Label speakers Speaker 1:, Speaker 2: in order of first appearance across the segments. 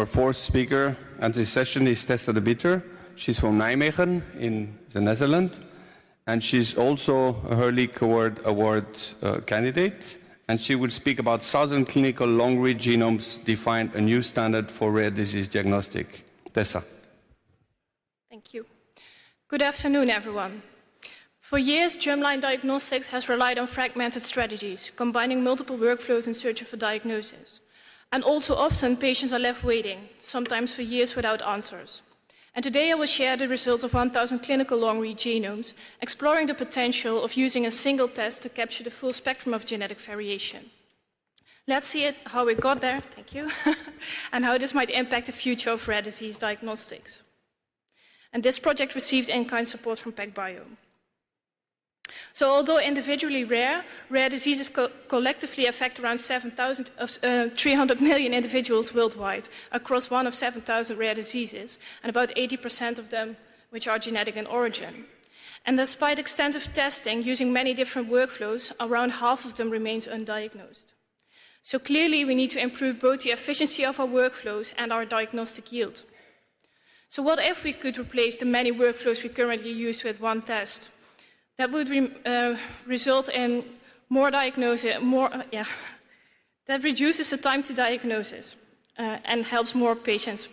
Speaker 1: Our fourth speaker at this session is Tessa de Bitter. She's from Nijmegen in the Netherlands, and she's also a Hurley Award candidate. And she will speak about Southern Clinical Long-Read Genomes defined a new standard for rare disease diagnostic. Tessa.
Speaker 2: Thank you. Good afternoon, everyone. For years, germline diagnostics has relied on fragmented strategies, combining multiple workflows in search of a diagnosis. And all too often, patients are left waiting, sometimes for years without answers. And today I will share the results of 1,000 clinical long-read genomes, exploring the potential of using a single test to capture the full spectrum of genetic variation. Let's see how we got there, thank you, and how this might impact the future of rare disease diagnostics. And this project received in-kind support from PacBio. So although individually rare diseases collectively affect around 300 million individuals worldwide across one of 7,000 rare diseases, and about 80% of them which are genetic in origin. And despite extensive testing using many different workflows, around half of them remains undiagnosed. So clearly we need to improve both the efficiency of our workflows and our diagnostic yield. So what if we could replace the many workflows we currently use with one test? That would result in more diagnosis, that reduces the time to diagnosis and helps more patients.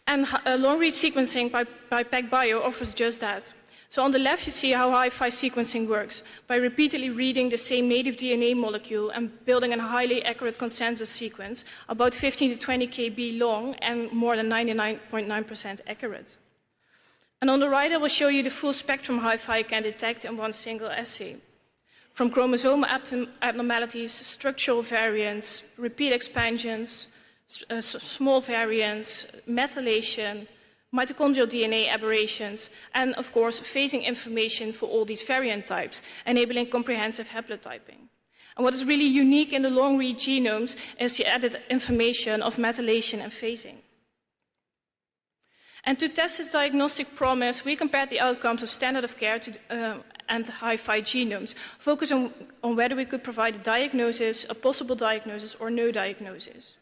Speaker 2: And long-read sequencing by PacBio offers just that. So on the left, you see how hi-fi sequencing works by repeatedly reading the same native DNA molecule and building a highly accurate consensus sequence, about 15 to 20 kb long and more than 99.9% accurate. And on the right, I will show you the full spectrum hi-fi can detect in one single assay. From chromosome abnormalities, structural variants, repeat expansions, small variants, methylation, mitochondrial DNA aberrations, and of course, phasing information for all these variant types, enabling comprehensive haplotyping. And what is really unique in the long-read genomes is the added information of methylation and phasing. And to test its diagnostic promise, we compared the outcomes of standard of care and hi-fi genomes, focusing on whether we could provide a diagnosis, a possible diagnosis, or no diagnosis.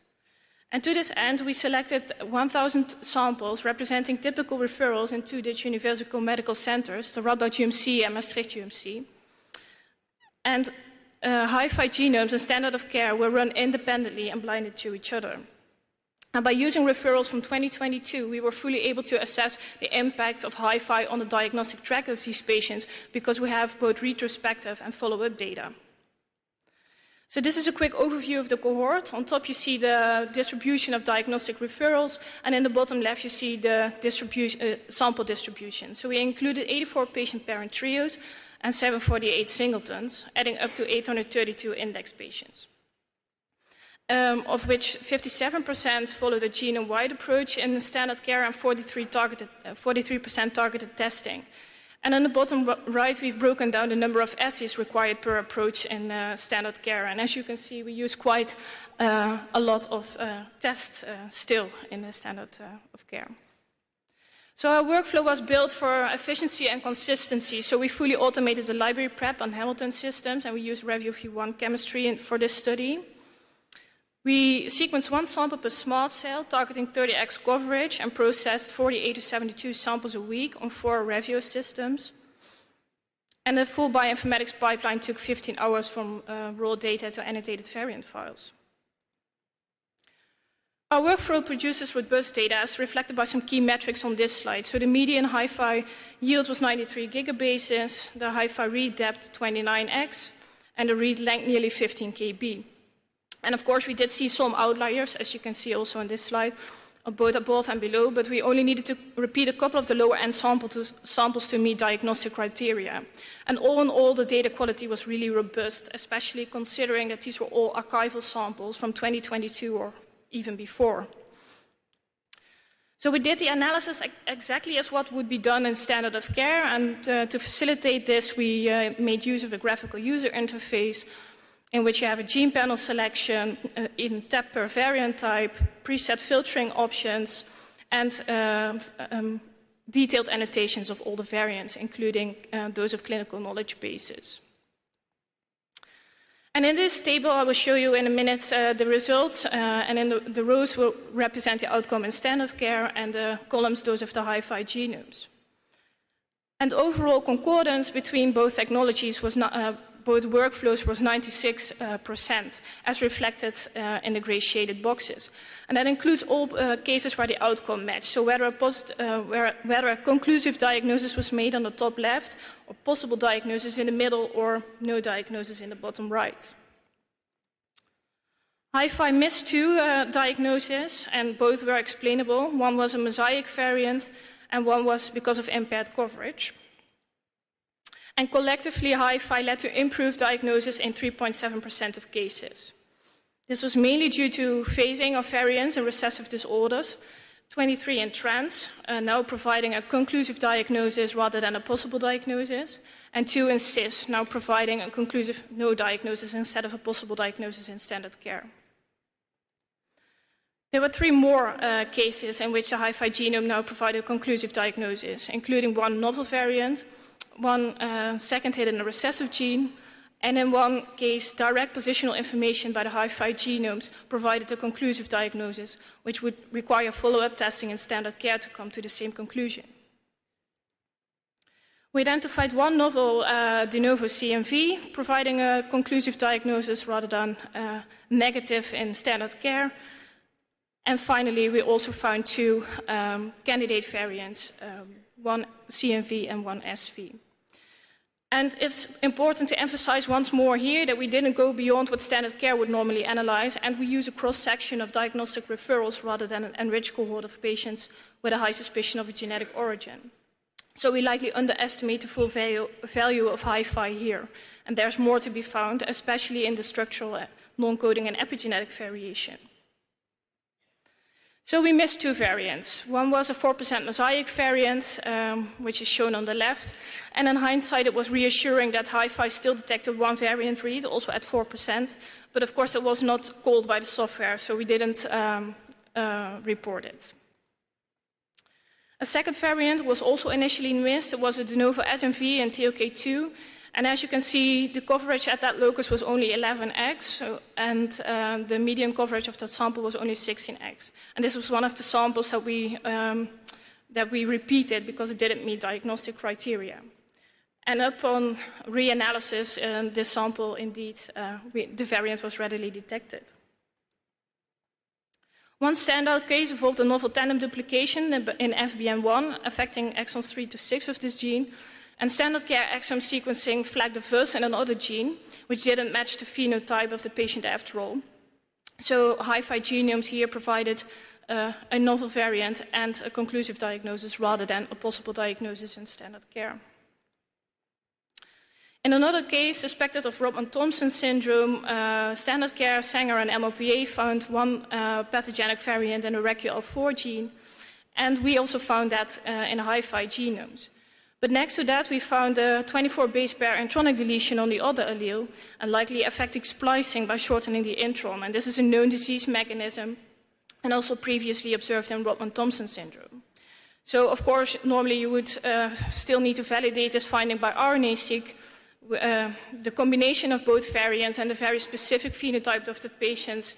Speaker 2: And to this end, we selected 1,000 samples representing typical referrals in two Dutch university medical centers, the Radboud UMC and Maastricht UMC. And hi-fi genomes and standard of care were run independently and blinded to each other. And by using referrals from 2022, we were fully able to assess the impact of hi-fi on the diagnostic track of these patients because we have both retrospective and follow-up data. So this is a quick overview of the cohort. On top you see the distribution of diagnostic referrals, and in the bottom left you see the sample distribution. So we included 84 patient-parent trios and 748 singletons, adding up to 832 index patients. Of which 57% followed a genome-wide approach in the standard care and 43% targeted testing. And on the bottom right, we've broken down the number of assays required per approach in standard care. And as you can see, we use quite a lot of tests still in the standard of care. So our workflow was built for efficiency and consistency. So we fully automated the library prep on Hamilton systems, and we used Revio V1 chemistry for this study. We sequenced one sample per smart cell, targeting 30x coverage, and processed 48 to 72 samples a week on 4 Revio systems. And the full bioinformatics pipeline took 15 hours from raw data to annotated variant files. Our workflow produces robust data as reflected by some key metrics on this slide. So the median hi-fi yield was 93 gigabases, the hi-fi read depth 29x, and the read length nearly 15 kb. And of course, we did see some outliers, as you can see also on this slide, both above and below, but we only needed to repeat a couple of the lower-end samples to meet diagnostic criteria. And all in all, the data quality was really robust, especially considering that these were all archival samples from 2022 or even before. So we did the analysis exactly as what would be done in standard of care, and to facilitate this, we made use of a graphical user interface in which you have a gene panel selection, in tab per variant type, preset filtering options, and detailed annotations of all the variants, including those of clinical knowledge bases. And in this table, I will show you in a minute the results, and in the rows will represent the outcome in standard care, and the columns those of the HiFi genomes. And overall concordance between both technologies was not, both workflows was 96%, as reflected in the gray shaded boxes. And that includes all cases where the outcome matched. So whether a conclusive diagnosis was made on the top left, or possible diagnosis in the middle, or no diagnosis in the bottom right. HiFi missed two diagnoses, and both were explainable. One was a mosaic variant, and one was because of impaired coverage. And collectively, HiFi led to improved diagnosis in 3.7% of cases. This was mainly due to phasing of variants in recessive disorders, 23 in trans, now providing a conclusive diagnosis rather than a possible diagnosis, and 2 in cis, now providing a conclusive no diagnosis instead of a possible diagnosis in standard care. There were 3 more cases in which the HiFi genome now provided a conclusive diagnosis, including 1 novel variant, 1 second hit in a recessive gene, and in 1 case, direct positional information by the HiFi genomes provided a conclusive diagnosis, which would require follow-up testing in standard care to come to the same conclusion. We identified 1 novel de novo CMV, providing a conclusive diagnosis rather than negative in standard care. And finally, we also found 2 candidate variants, 1 CMV and 1 SV. And it's important to emphasize once more here that we didn't go beyond what standard care would normally analyze, and we use a cross-section of diagnostic referrals rather than an enriched cohort of patients with a high suspicion of a genetic origin. So we likely underestimate the full value of HiFi here, and there's more to be found, especially in the structural, non-coding and epigenetic variation. So we missed 2 variants. One was a 4% mosaic variant, which is shown on the left. And in hindsight, it was reassuring that HiFi still detected 1 variant read, also at 4%. But of course, it was not called by the software, so we didn't report it. A second variant was also initially missed. It was a de novo SMV and TLK2. And as you can see, the coverage at that locus was only 11x, and the median coverage of that sample was only 16x. And this was one of the samples that we repeated because it didn't meet diagnostic criteria. And upon reanalysis, this sample, indeed, the variant was readily detected. One standout case involved a novel tandem duplication in FBN1, affecting exons 3 to 6 of this gene. And standard care exome sequencing flagged a VUS in another gene, which didn't match the phenotype of the patient after all. So HiFi genomes here provided a novel variant and a conclusive diagnosis rather than a possible diagnosis in standard care. In another case, suspected of Rodman-Thompson syndrome, standard care, Sanger, and MOPA found 1 pathogenic variant in the RECUL4 gene, and we also found that in HiFi genomes. But next to that, we found a 24 base pair intronic deletion on the other allele, and likely affecting splicing by shortening the intron. And this is a known disease mechanism, and also previously observed in Rodman-Thompson syndrome. So, of course, normally you would still need to validate this finding by RNA-seq. The combination of both variants and the very specific phenotype of the patients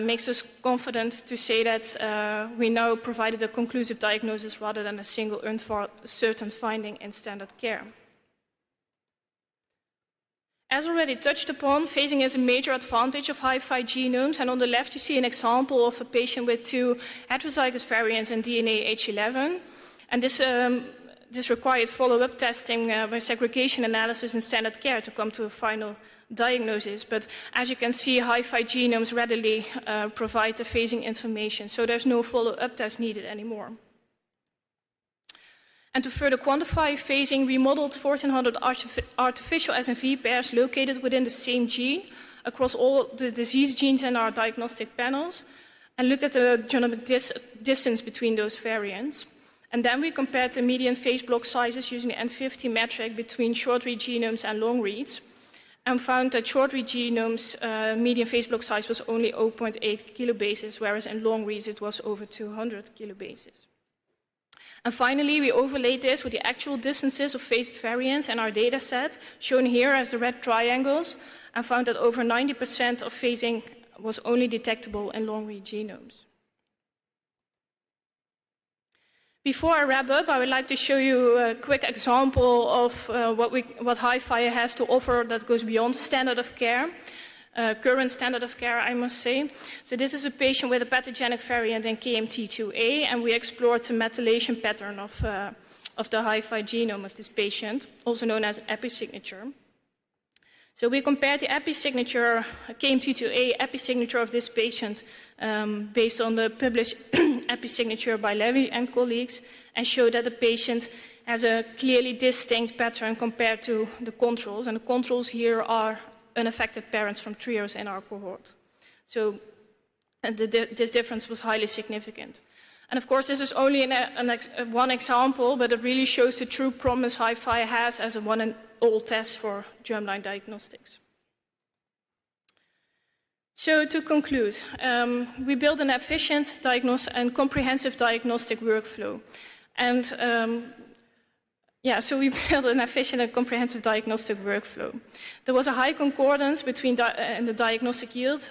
Speaker 2: makes us confident to say that we now provided a conclusive diagnosis rather than a single uncertain finding in standard care. As already touched upon, phasing is a major advantage of HiFi genomes, and on the left you see an example of a patient with 2 heterozygous variants in DNA H11, and this required follow-up testing by segregation analysis in standard care to come to a final diagnosis. But as you can see, HiFi genomes readily provide the phasing information, so there's no follow-up test needed anymore. And to further quantify phasing, we modeled 1,400 artificial SNV pairs located within the same gene across all the disease genes in our diagnostic panels, and looked at the genomic distance between those variants. And then we compared the median phase block sizes using the N50 metric between short-read genomes and long-reads, and found that short-read genomes' median phase block size was only 0.8 kilobases, whereas in long-reads it was over 200 kilobases. And finally, we overlaid this with the actual distances of phased variants in our data set, shown here as the red triangles, and found that over 90% of phasing was only detectable in long-read genomes. Before I wrap up, I would like to show you a quick example of what HiFi has to offer that goes beyond the standard of care. Current standard of care, I must say. So this is a patient with a pathogenic variant in KMT2A, and we explored the methylation pattern of the HiFi genome of this patient, also known as episignature. So we compared the episignature, KMT2A episignature of this patient based on the published episignature by Levy and colleagues, and showed that the patient has a clearly distinct pattern compared to the controls, and the controls here are unaffected parents from trios in our cohort. So this difference was highly significant. And of course, this is only one example, but it really shows the true promise HiFi has as a one-and-all test for germline diagnostics. So to conclude, we built an efficient and comprehensive diagnostic workflow. And so we built an efficient and comprehensive diagnostic workflow. There was a high concordance between the diagnostic yield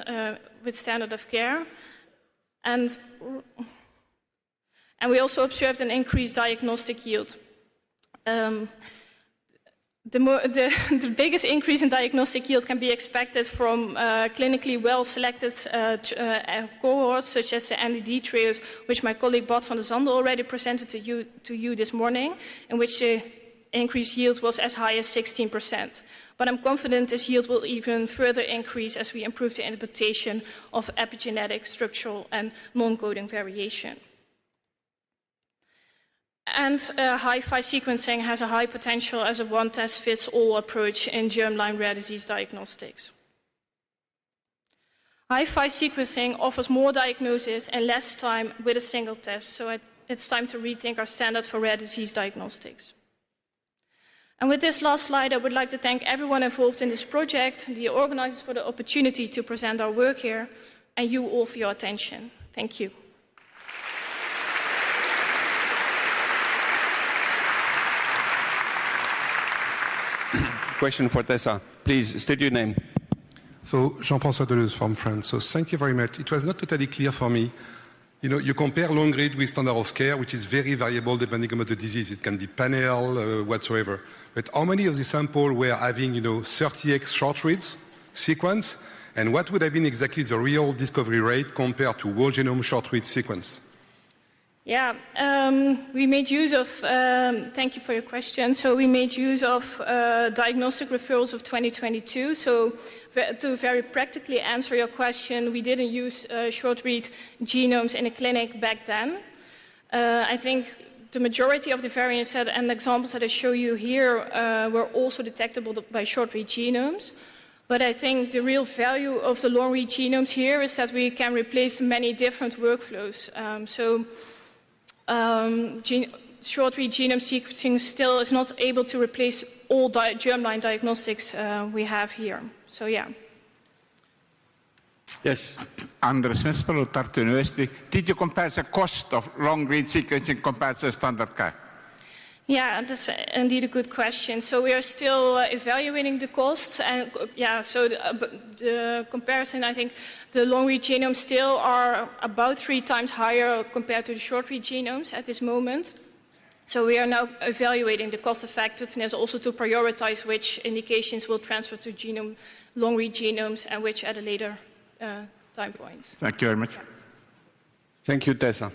Speaker 2: with standard of care, and we also observed an increased diagnostic yield. The biggest increase in diagnostic yield can be expected from clinically well-selected cohorts, such as the NDD trios, which my colleague Bart van der Zande already presented to you this morning, in which the increased yield was as high as 16%. But I'm confident this yield will even further increase as we improve the interpretation of epigenetic, structural, and non-coding variation. And HiFi sequencing has a high potential as a one-test-fits-all approach in germline rare disease diagnostics. HiFi sequencing offers more diagnosis in less time with a single test, so it's time to rethink our standard for rare disease diagnostics. And with this last slide, I would like to thank everyone involved in this project, the organizers for the opportunity to present our work here, and you all for your attention. Thank you.
Speaker 1: Question for Tessa. Please state your name.
Speaker 3: So, Jean-François Deleuze from France. So, thank you very much. It was not totally clear for me. You know, you compare long read with standard of care, which is very variable depending on the disease. It can be panel, whatsoever. But how many of the samples were having, 30x short reads sequence? And what would have been exactly the real discovery rate compared to whole genome short read sequence?
Speaker 2: Yeah, we made use of, thank you for your question. So we made use of diagnostic referrals of 2022. So to very practically answer your question, we didn't use short read genomes in a clinic back then. I think the majority of the variants and examples that I show you here were also detectable by short read genomes. But I think the real value of the long read genomes here is that we can replace many different workflows. Short-read genome sequencing still is not able to replace all germline diagnostics we have here. So, yeah.
Speaker 1: Yes.
Speaker 4: Andres Mespalu, Tartu University. Did you compare the cost of long-read sequencing compared to standard care?
Speaker 2: Yeah, that's indeed a good question. So we are still evaluating the costs, and so the comparison, I think the long-read genomes still are about 3 times higher compared to the short-read genomes at this moment. So we are now evaluating the cost effectiveness also to prioritize which indications will transfer to long-read genomes and which at a later time point.
Speaker 4: Thank you very much.
Speaker 1: Thank you, Tessa.